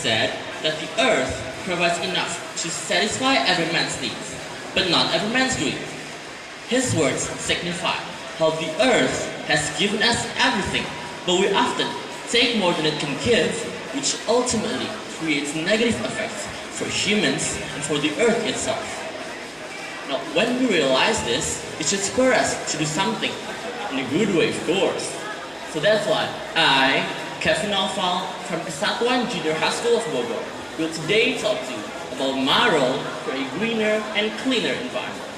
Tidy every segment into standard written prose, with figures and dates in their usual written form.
said that the earth provides enough to satisfy every man's needs, but not every man's greed. His words signify how the earth has given us everything, but we often take more than it can give, which ultimately creates negative effects for humans and for the earth itself. Now, when we realize this, it should spur us to do something, in a good way, of course. So that's why I, Kevin Alfal from Kesatuan Junior High School of Bogor, will today talk to you about my role for a greener and cleaner environment.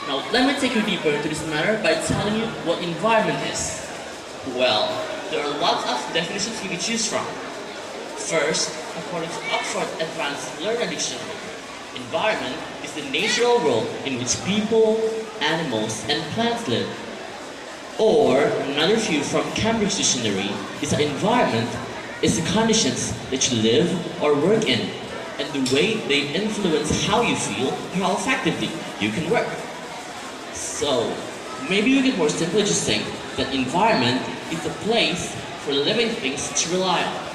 Now, let me take you deeper into this matter by telling you what environment is. Well, there are lots of definitions we can choose from. First, according to Oxford Advanced Learner Dictionary, environment is the natural world in which people, animals, and plants live. Or, another view from Cambridge Dictionary is that environment is the conditions that you live or work in, and the way they influence how you feel or how effectively you can work. So, maybe we can more simply just say that environment is a place for living things to rely on.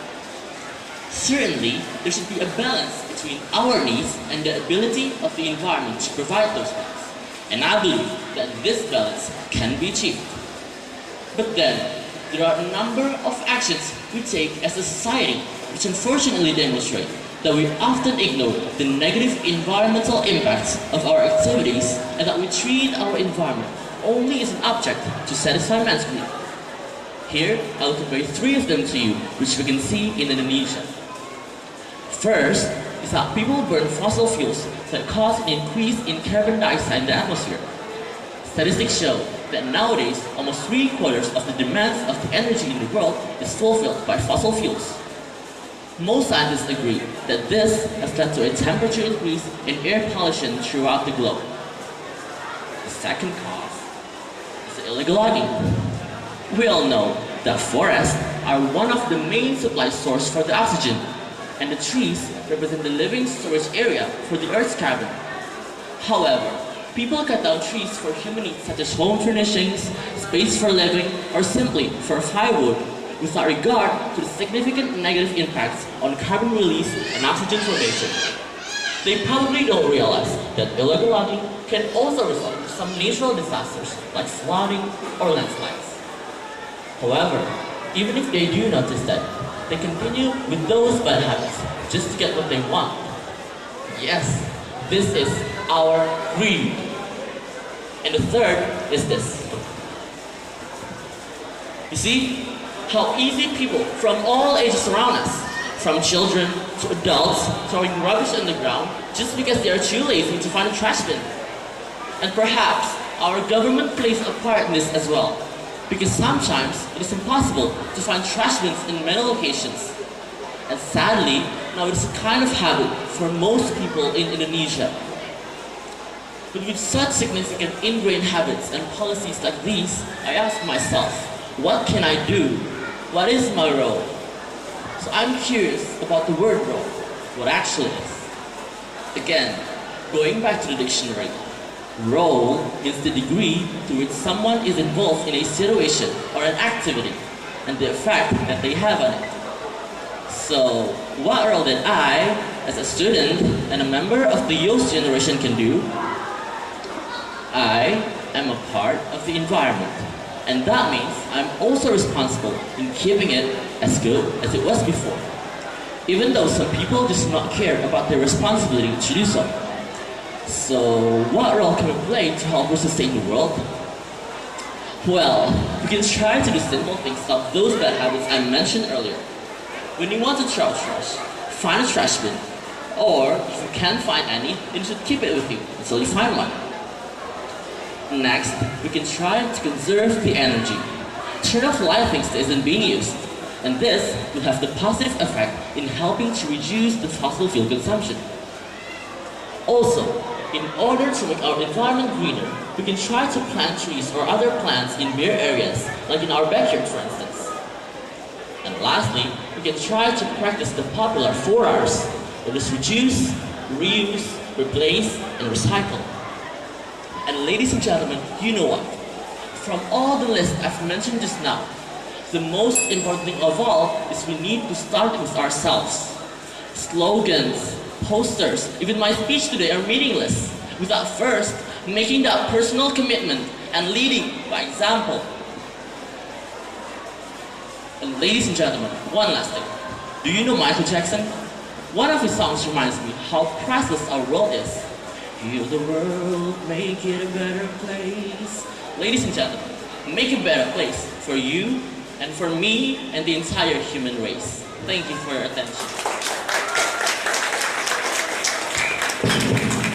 Certainly, there should be a balance between our needs and the ability of the environment to provide those needs. And I believe that this balance can be achieved. But then, there are a number of actions we take as a society which unfortunately demonstrate that we often ignore the negative environmental impacts of our activities and that we treat our environment only as an object to satisfy man's greed. Here, I'll convey 3 of them to you, which we can see in Indonesia. First is that people burn fossil fuels that cause an increase in carbon dioxide in the atmosphere. Statistics show that nowadays, almost 3/4 of the demands of the energy in the world is fulfilled by fossil fuels. Most scientists agree that this has led to a temperature increase in air pollution throughout the globe. The second cause is the illegal logging. We all know that forests are one of the main supply sources for the oxygen, and the trees represent the living storage area for the Earth's carbon. However, people cut down trees for human needs such as home furnishings, space for living, or simply for firewood, without regard to the significant negative impacts on carbon release and oxygen formation. They probably don't realize that illegal logging can also result in some natural disasters like flooding or landslides. However, even if they do notice that, they continue with those bad habits just to get what they want. Yes, this is our greed. And the third is this. You see how easy people from all ages around us, from children to adults, throwing rubbish on the ground just because they are too lazy to find a trash bin. And perhaps our government plays a part in this as well, because sometimes it is impossible to find trash bins in many locations. And sadly, now it is a kind of habit for most people in Indonesia. But with such significant ingrained habits and policies like these, I ask myself, what can I do? What is my role? So I'm curious about the word role, what actually is. Again, going back to the dictionary, role is the degree to which someone is involved in a situation or an activity, and the effect that they have on it. So, what role that I, as a student and a member of the youth generation can do? I am a part of the environment, and that means I'm also responsible in keeping it as good as it was before, even though some people just not care about their responsibility to do so. So, what role can we play to help us sustain the world? Well, we can try to do simple things like those bad habits I mentioned earlier. When you want to throw trash, find a trash bin. Or, if you can't find any, then you should keep it with you until you find one. Next, we can try to conserve the energy. Turn off lighting that isn't being used. And this will have the positive effect in helping to reduce the fossil fuel consumption. Also, in order to make our environment greener, we can try to plant trees or other plants in bare areas, like in our backyard for instance. And lastly, we can try to practice the popular 4 Rs, that is reduce, reuse, replace, and recycle. And ladies and gentlemen, you know what? From all the lists I've mentioned just now, the most important thing of all is we need to start with ourselves. Slogans, posters, even my speech today are meaningless without first making that personal commitment and leading by example. And ladies and gentlemen, one last thing. Do you know Michael Jackson? One of his songs reminds me how priceless our world is. Heal the world, make it a better place. Ladies and gentlemen, make a better place for you and for me and the entire human race. Thank you for your attention.